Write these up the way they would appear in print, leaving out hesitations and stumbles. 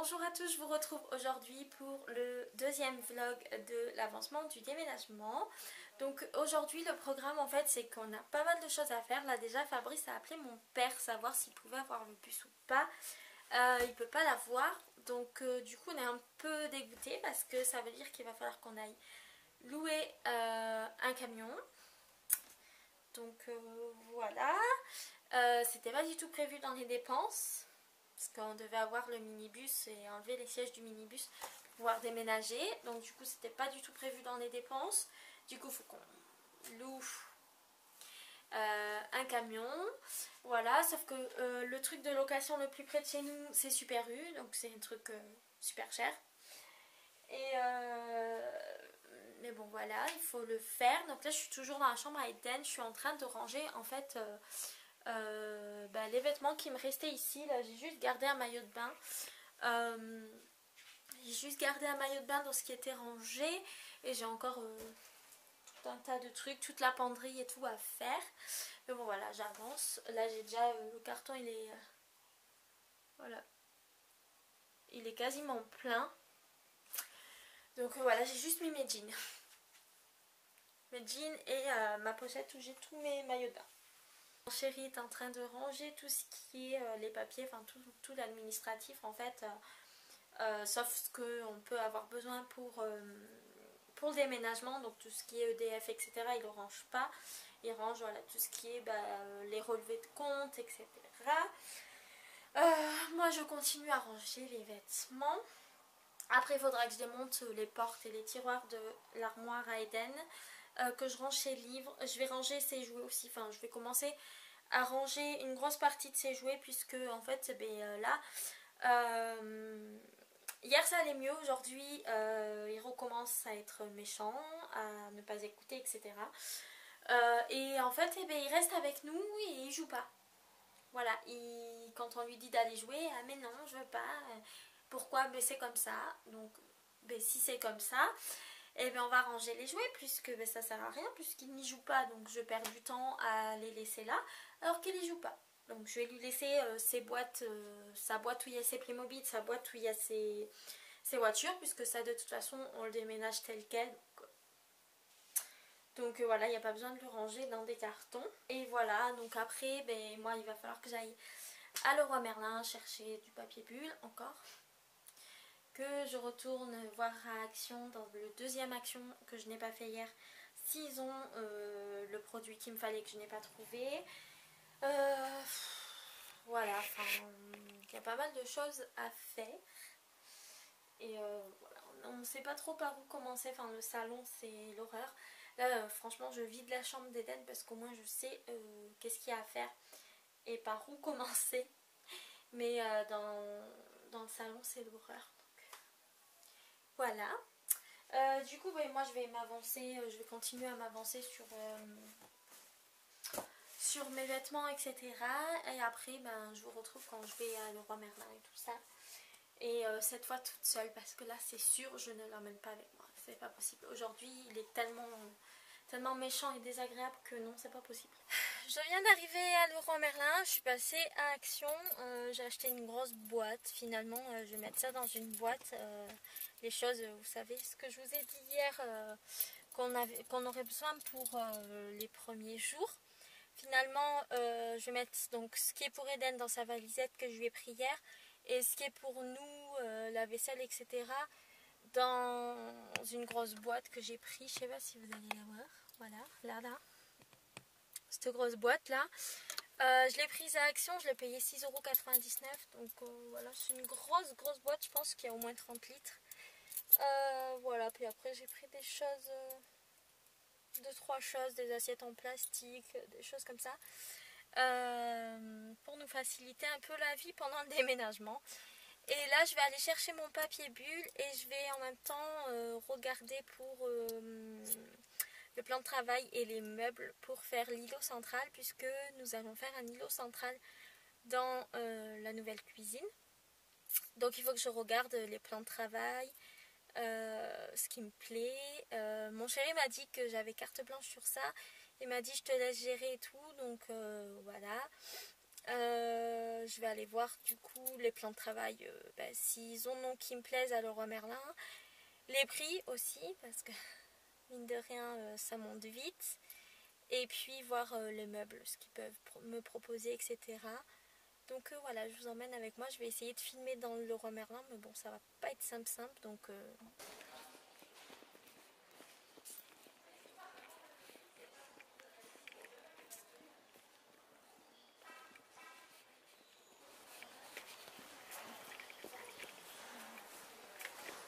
Bonjour à tous, je vous retrouve aujourd'hui pour le deuxième vlog de l'avancement du déménagement. Donc aujourd'hui le programme en fait c'est qu'on a pas mal de choses à faire. Là déjà Fabrice a appelé mon père savoir s'il pouvait avoir le bus ou pas. Il peut pas l'avoir, donc du coup on est un peu dégoûté parce que ça veut dire qu'il va falloir qu'on aille louer un camion. Donc voilà, c'était pas du tout prévu dans les dépenses. Parce qu'on devait avoir le minibus et enlever les sièges du minibus pour pouvoir déménager. Donc du coup c'était pas du tout prévu dans les dépenses. Du coup il faut qu'on loue un camion. Voilà, sauf que le truc de location le plus près de chez nous c'est Super U. Donc c'est un truc super cher. Et mais bon voilà, il faut le faire. Donc là je suis toujours dans la chambre à Eden. Je suis en train de ranger en fait... les vêtements qui me restaient ici. Là j'ai juste gardé un maillot de bain. J'ai juste gardé un maillot de bain dans ce qui était rangé. Et j'ai encore tout un tas de trucs, toute la penderie et tout à faire. Mais bon voilà, j'avance. Là j'ai déjà le carton, il est voilà, il est quasiment plein. Donc voilà, j'ai juste mis mes jeans. Mes jeans et ma pochette où j'ai tous mes maillots de bain. Mon chéri est en train de ranger tout ce qui est les papiers, enfin tout l'administratif en fait, sauf ce qu'on peut avoir besoin pour le déménagement, donc tout ce qui est EDF etc. il ne range pas, il range voilà, tout ce qui est les relevés de compte etc. Moi je continue à ranger les vêtements. Après il faudra que je démonte les portes et les tiroirs de l'armoire à Eden. Que je range ses livres, je vais ranger ses jouets aussi, enfin je vais commencer à ranger une grosse partie de ses jouets puisque en fait là hier ça allait mieux, aujourd'hui il recommence à être méchant, à ne pas écouter etc. Et en fait il reste avec nous et il joue pas. Voilà, quand on lui dit d'aller jouer, ah mais non je veux pas, pourquoi, c'est comme ça, donc si c'est comme ça, et bien on va ranger les jouets puisque ça sert à rien puisqu'il n'y joue pas, donc je perds du temps à les laisser là alors qu'il n'y joue pas. Donc je vais lui laisser ses boîtes, sa boîte où il y a ses Playmobil, sa boîte où il y a ses voitures, puisque ça de toute façon on le déménage tel quel. Donc voilà, il n'y a pas besoin de le ranger dans des cartons. Et voilà, donc après moi il va falloir que j'aille à Leroy Merlin chercher du papier bulle encore, que je retourne voir à Action dans le deuxième Action que je n'ai pas fait hier, s'ils ont le produit qu'il me fallait que je n'ai pas trouvé. Voilà, enfin il y a pas mal de choses à faire. Et voilà, on ne sait pas trop par où commencer, enfin le salon c'est l'horreur. Là franchement je vide la chambre d'Eden parce qu'au moins je sais qu'est-ce qu'il y a à faire et par où commencer. Mais dans le salon c'est l'horreur. Voilà. Du coup moi je vais m'avancer, je vais continuer à m'avancer sur mes vêtements etc. Et après je vous retrouve quand je vais à Leroy Merlin et tout ça. Et cette fois toute seule parce que là c'est sûr je ne l'emmène pas avec moi, c'est pas possible. Aujourd'hui il est tellement méchant et désagréable que non, c'est pas possible. Je viens d'arriver à Leroy Merlin, je suis passée à Action, j'ai acheté une grosse boîte. Finalement je vais mettre ça dans une boîte, les choses, vous savez ce que je vous ai dit hier, qu'on aurait besoin pour les premiers jours. Finalement je vais mettre donc ce qui est pour Eden dans sa valisette que je lui ai pris hier, et ce qui est pour nous, la vaisselle etc. dans une grosse boîte que j'ai pris, je sais pas si vous allez la voir, voilà, là, cette grosse boîte là, je l'ai prise à Action, je l'ai payé 6,99 €, donc voilà, c'est une grosse boîte, je pense qu'il y a au moins 30 litres, voilà, puis après j'ai pris des choses, 2-3 choses, des assiettes en plastique, des choses comme ça, pour nous faciliter un peu la vie pendant le déménagement. Et là je vais aller chercher mon papier bulle et je vais en même temps regarder pour le plan de travail et les meubles pour faire l'îlot central, puisque nous allons faire un îlot central dans la nouvelle cuisine. Donc il faut que je regarde les plans de travail, ce qui me plaît. Mon chéri m'a dit que j'avais carte blanche sur ça. Il m'a dit je te laisse gérer et tout, donc voilà. Je vais aller voir du coup les plans de travail, s'ils ont nom qui me plaisent à Leroy Merlin. Les prix aussi, parce que mine de rien, ça monte vite. Et puis voir les meubles, ce qu'ils peuvent me proposer, etc. Donc voilà, je vous emmène avec moi. Je vais essayer de filmer dans le Leroy Merlin, mais bon, ça va pas être simple. Donc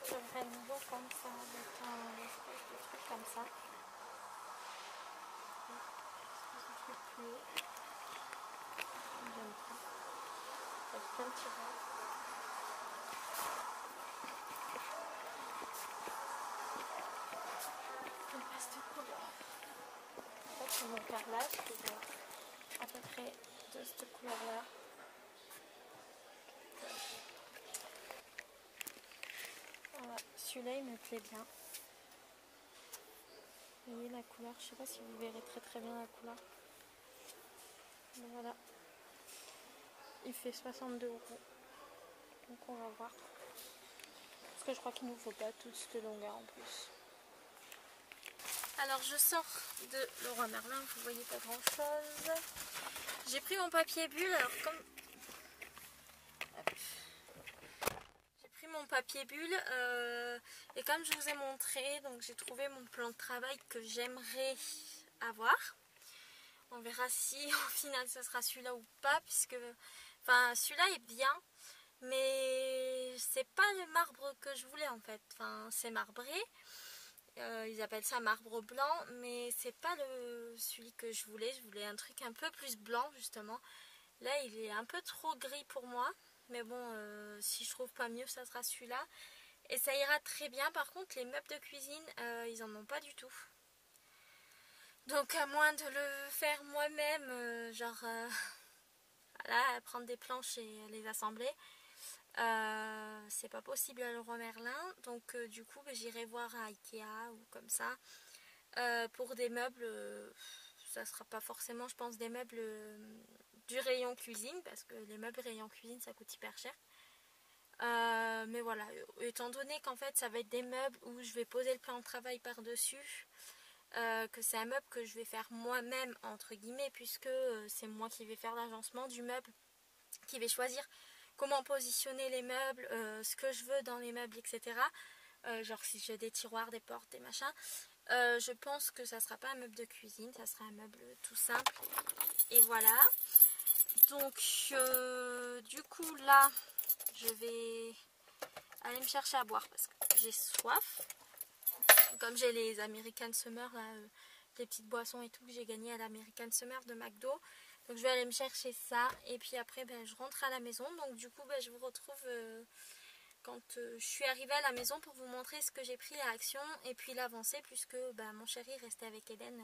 j'aimerais un niveau comme ça, avec un espèce de truc comme ça. Un espèce de truc plus haut. J'aime pas. Avec plein de tiroirs. Une passe de couleur. En fait, c'est mon carrelage qui est à peu près de cette couleur-là. Voilà, celui-là il me plaît bien. Vous voyez la couleur, je sais pas si vous verrez très bien la couleur. Mais voilà. Il fait 62 €. Donc on va voir. Parce que je crois qu'il nous faut pas toute cette longueur en plus. Alors je sors de Leroy Merlin, vous voyez pas grand chose. J'ai pris mon papier bulle, alors comme... Hop. J'ai pris mon papier bulle et comme je vous ai montré, donc j'ai trouvé mon plan de travail que j'aimerais avoir. On verra si au final ce sera celui-là ou pas, puisque enfin celui-là est bien, mais c'est pas le marbre que je voulais en fait. Enfin c'est marbré, ils appellent ça marbre blanc, mais c'est pas celui que je voulais un truc un peu plus blanc justement. Là il est un peu trop gris pour moi, mais bon si je trouve pas mieux ça sera celui-là. Et ça ira très bien. Par contre les meubles de cuisine ils en ont pas du tout. Donc à moins de le faire moi-même, voilà, prendre des planches et les assembler, c'est pas possible à Leroy Merlin. Donc du coup j'irai voir à Ikea ou comme ça. Pour des meubles, ça sera pas forcément je pense des meubles du rayon cuisine, parce que les meubles rayon cuisine ça coûte hyper cher. Mais voilà, étant donné qu'en fait ça va être des meubles où je vais poser le plan de travail par dessus, que c'est un meuble que je vais faire moi-même entre guillemets, puisque c'est moi qui vais faire l'agencement du meuble, qui vais choisir comment positionner les meubles, ce que je veux dans les meubles, etc. Genre si j'ai des tiroirs, des portes, des machins, je pense que ça sera pas un meuble de cuisine, ça sera un meuble tout simple. Et voilà. Donc du coup là je vais aller me chercher à boire parce que j'ai soif. Comme j'ai les American Summer, là, les petites boissons et tout que j'ai gagné à l'American Summer de McDo. Donc je vais aller me chercher ça. Et puis après je rentre à la maison. Donc du coup je vous retrouve quand je suis arrivée à la maison pour vous montrer ce que j'ai pris à Action. Et puis l'avancée puisque mon chéri restait avec Eden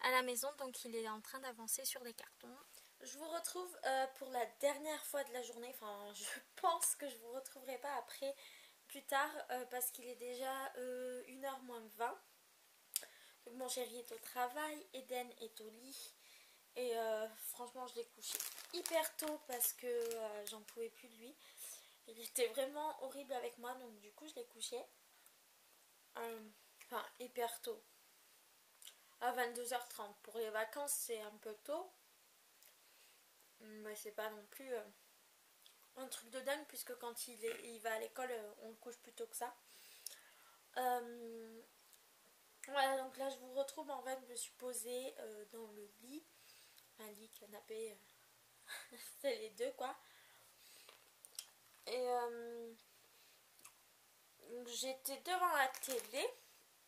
à la maison. Donc il est en train d'avancer sur les cartons. Je vous retrouve pour la dernière fois de la journée. Enfin je pense que je vous retrouverai pas après plus tard parce qu'il est déjà 1h moins 20. Donc mon chéri est au travail, Eden est au lit et franchement je l'ai couché hyper tôt parce que j'en pouvais plus de lui. Il était vraiment horrible avec moi, donc du coup je l'ai couché enfin hyper tôt, à 22h30. Pour les vacances c'est un peu tôt, mais c'est pas non plus un truc de dingue, puisque quand il va à l'école on le couche plus tôt que ça. Voilà, donc là je vous retrouve, en fait je me suis posée dans le lit, un lit, canapé, c'est les deux quoi. Et j'étais devant la télé,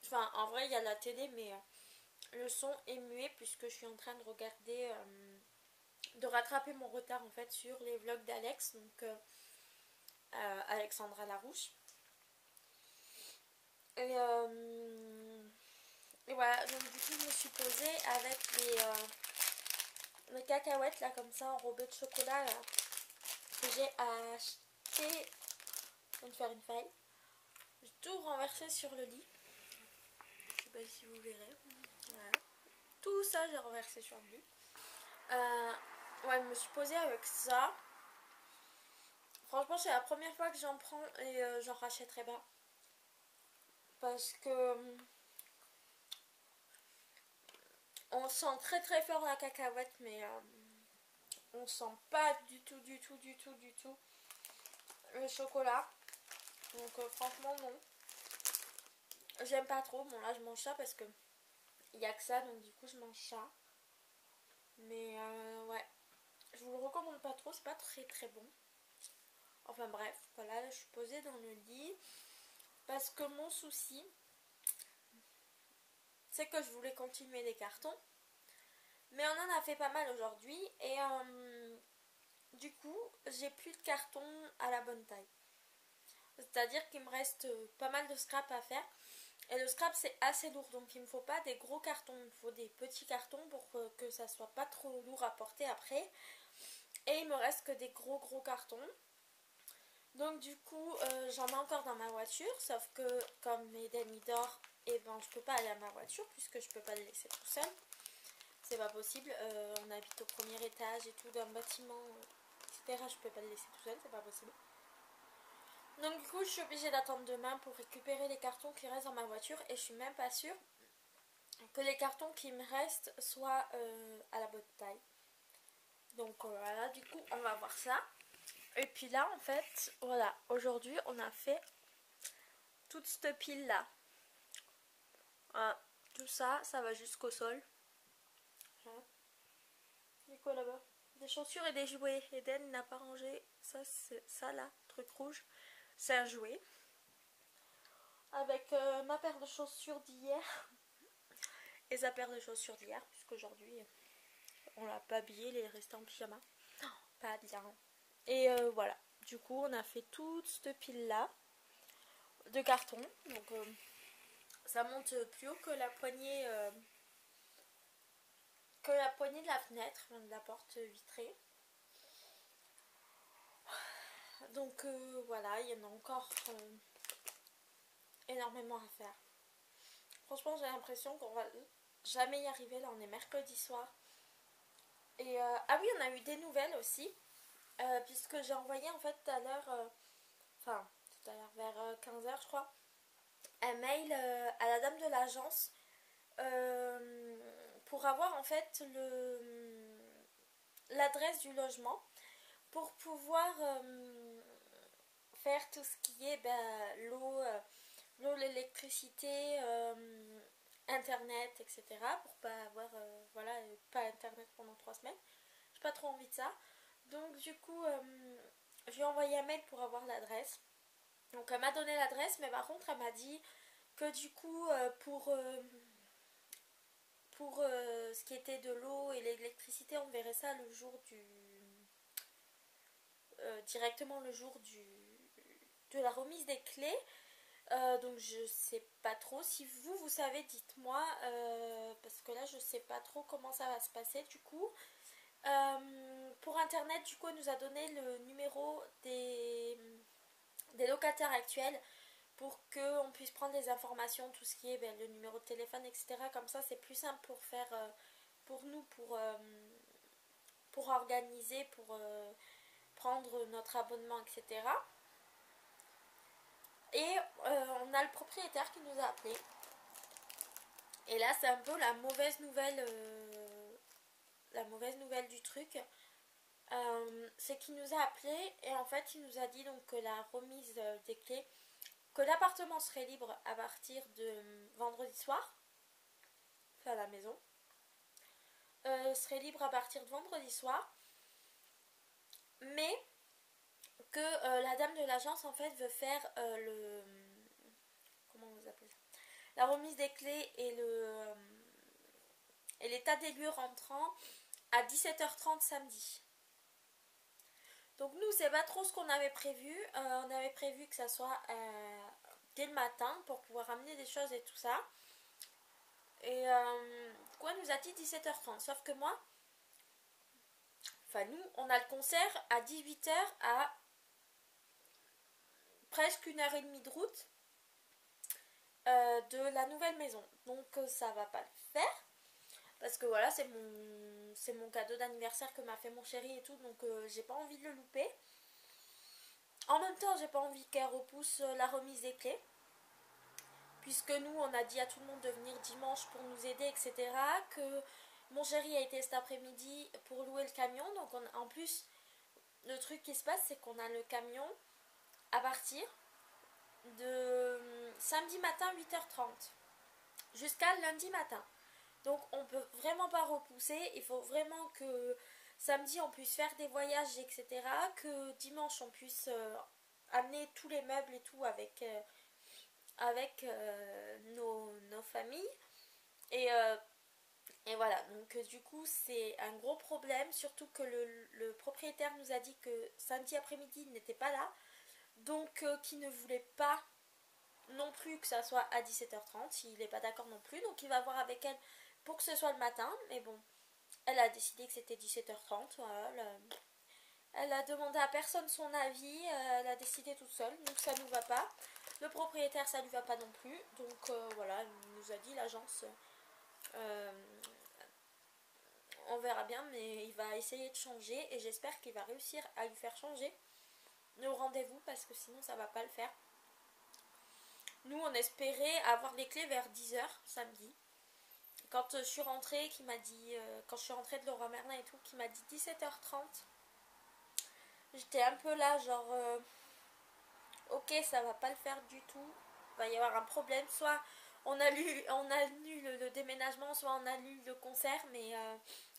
enfin en vrai il y a la télé mais le son est muet puisque je suis en train de regarder, de rattraper mon retard en fait sur les vlogs d'Alex, donc Alexandra Larouche. Et voilà, donc du coup je me suis posée avec les cacahuètes là comme ça enrobées de chocolat là, que j'ai acheté. Je viens de faire une faille. J'ai tout renversé sur le lit. Je sais pas si vous verrez. Voilà. Tout ça j'ai renversé sur le lit. Ouais, je me suis posée avec ça. Franchement, c'est la première fois que j'en prends et j'en rachèterai pas. Parce que on sent très très fort la cacahuète, mais on sent pas du tout, du tout, du tout, du tout le chocolat. Donc franchement, non. J'aime pas trop. Bon, là, je mange ça parce que il y a que ça, donc du coup, je mange ça. Mais ouais, je vous le recommande pas trop, c'est pas très très bon. Enfin bref, voilà, là, je suis posée dans le lit. Parce que mon souci, c'est que je voulais continuer les cartons. Mais on en a fait pas mal aujourd'hui. Et du coup, j'ai plus de cartons à la bonne taille. C'est-à-dire qu'il me reste pas mal de scrap à faire. Et le scrap c'est assez lourd, donc il me faut pas des gros cartons, il me faut des petits cartons pour que ça soit pas trop lourd à porter après. Et il me reste que des gros gros cartons. Donc du coup j'en ai encore dans ma voiture, sauf que comme Eden il dort, et ben je peux pas aller à ma voiture puisque je peux pas le laisser tout seul. C'est pas possible, on habite au premier étage et tout d'un bâtiment, etc. Je peux pas le laisser tout seul, c'est pas possible. Donc du coup je suis obligée d'attendre demain pour récupérer les cartons qui restent dans ma voiture et je suis même pas sûre que les cartons qui me restent soient à la bonne taille. Donc voilà, du coup on va voir ça. Et puis là en fait, voilà, aujourd'hui on a fait toute cette pile là. Voilà, tout ça, ça va jusqu'au sol. Voilà. Il y a quoi là-bas? Des chaussures et des jouets. Eden n'a pas rangé ça, c'est ça là, truc rouge. C'est un jouet. Avec ma paire de chaussures d'hier et sa paire de chaussures d'hier, puisqu'aujourd'hui on l'a pas habillé, il est resté en pyjama. Pas bien. Et voilà. Du coup, on a fait toute cette pile là de carton. Donc ça monte plus haut que la poignée de la fenêtre, de la porte vitrée. Donc voilà, il y en a encore énormément à faire. Franchement, j'ai l'impression qu'on va jamais y arriver. Là, on est mercredi soir. Et ah oui, on a eu des nouvelles aussi. Puisque j'ai envoyé en fait tout à l'heure, tout à l'heure vers 15h je crois, un mail à la dame de l'agence pour avoir en fait l'adresse du logement pour pouvoir faire tout ce qui est l'eau, l'électricité, internet, etc. Pour pas avoir voilà, pas internet pendant 3 semaines. J'ai pas trop envie de ça. Donc du coup, je lui ai envoyé un mail pour avoir l'adresse. Donc elle m'a donné l'adresse, mais par contre elle m'a dit que du coup pour ce qui était de l'eau et l'électricité, on verrait ça le jour directement le jour de la remise des clés. Donc je sais pas trop. Si vous savez, dites-moi, parce que là je sais pas trop comment ça va se passer du coup. Pour internet, du coup, elle nous a donné le numéro des locataires actuels pour qu'on puisse prendre les informations, tout ce qui est le numéro de téléphone, etc. Comme ça, c'est plus simple pour faire, pour nous, pour organiser, pour prendre notre abonnement, etc. Et on a le propriétaire qui nous a appelé. Et là, c'est un peu la mauvaise nouvelle du truc. C'est qu'il nous a appelé et en fait il nous a dit donc que la remise des clés, que l'appartement serait libre à partir de vendredi soir, enfin à la maison, serait libre à partir de vendredi soir, mais que la dame de l'agence en fait veut faire comment vous appelez ça, la remise des clés et l'état des lieux rentrant à 17h30 samedi. Donc nous, c'est pas trop ce qu'on avait prévu. On avait prévu que ça soit dès le matin pour pouvoir amener des choses et tout ça. Et quoi, nous a dit 17h30. Sauf que moi, nous, on a le concert à 18h à presque 1h30 de route de la nouvelle maison. Donc ça va pas le faire. Parce que voilà, c'est c'est mon cadeau d'anniversaire que m'a fait mon chéri et tout, donc j'ai pas envie de le louper. En même temps, j'ai pas envie qu'elle repousse la remise des clés, puisque nous, on a dit à tout le monde de venir dimanche pour nous aider, etc. Que mon chéri a été cet après-midi pour louer le camion, donc en plus, le truc qui se passe, c'est qu'on a le camion à partir de samedi matin 8h30 jusqu'à lundi matin. Donc on peut vraiment pas repousser, il faut vraiment que samedi on puisse faire des voyages, etc. Que dimanche on puisse amener tous les meubles et tout avec nos familles. Et voilà, donc du coup c'est un gros problème, surtout que le propriétaire nous a dit que samedi après-midi il n'était pas là, donc qu'il ne voulait pas non plus que ça soit à 17h30, il n'est pas d'accord non plus, donc il va voir avec elle pour que ce soit le matin, mais bon, elle a décidé que c'était 17h30, voilà, elle a demandé à personne son avis, elle a décidé toute seule, donc ça nous va pas, le propriétaire ça lui va pas non plus, donc voilà, il nous a dit l'agence, on verra bien, mais il va essayer de changer, et j'espère qu'il va réussir à lui faire changer le rendez-vous, parce que sinon ça va pas le faire. Nous, on espérait avoir les clés vers 10h samedi. Quand je suis rentrée, quand je suis rentrée de Leroy Merlin et tout, qui m'a dit 17h30, j'étais un peu là, genre, ok, ça va pas le faire du tout. Il va y avoir un problème. Soit on annule le déménagement, soit on annule le concert, mais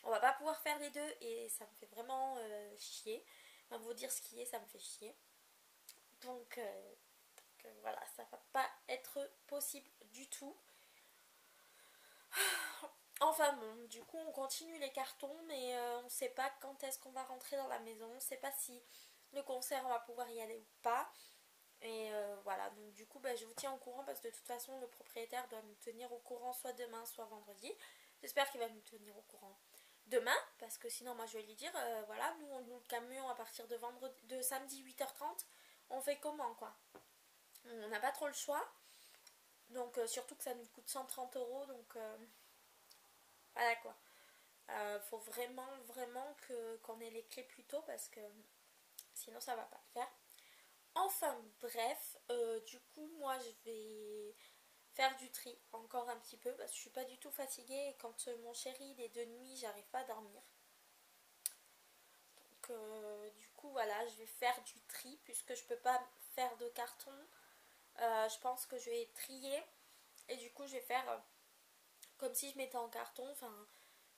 on va pas pouvoir faire les deux et ça me fait vraiment chier. Enfin, vous dire ce qui est, ça me fait chier. Donc voilà, ça va pas être possible du tout. Enfin bon, du coup on continue les cartons, mais on sait pas quand est-ce qu'on va rentrer dans la maison, on sait pas si le concert on va pouvoir y aller ou pas. Et voilà, donc du coup je vous tiens au courant, parce que de toute façon le propriétaire doit nous tenir au courant soit demain soit vendredi. J'espère qu'il va nous tenir au courant demain, parce que sinon moi je vais lui dire voilà, nous on loue le camion à partir de samedi 8h30, on fait comment quoi. On n'a pas trop le choix, donc surtout que ça nous coûte 130 €, donc voilà quoi. Faut vraiment qu'on ait les clés plus tôt, parce que sinon ça va pas le faire. Enfin bref, du coup moi je vais faire du tri encore un petit peu, parce que je suis pas du tout fatiguée, et quand mon chéri il est de nuit j'arrive pas à dormir. Donc du coup voilà, je vais faire du tri puisque je peux pas faire de carton. Je pense que je vais trier, et du coup je vais faire comme si je mettais en carton, enfin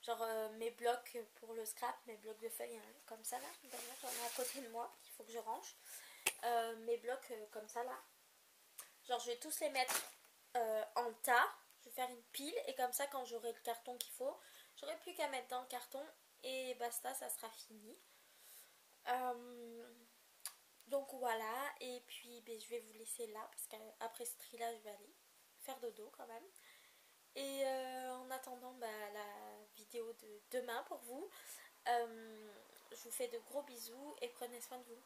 genre mes blocs pour le scrap, mes blocs de feuilles hein, comme ça là, d'ailleurs j'en ai à côté de moi, il faut que je range. Mes blocs comme ça là, genre je vais tous les mettre en tas, je vais faire une pile, et comme ça quand j'aurai le carton qu'il faut, j'aurai plus qu'à mettre dans le carton et basta, ça sera fini. Donc voilà, et puis je vais vous laisser là, parce qu'après ce tri là je vais aller faire dodo quand même. Et en attendant la vidéo de demain pour vous, je vous fais de gros bisous et prenez soin de vous.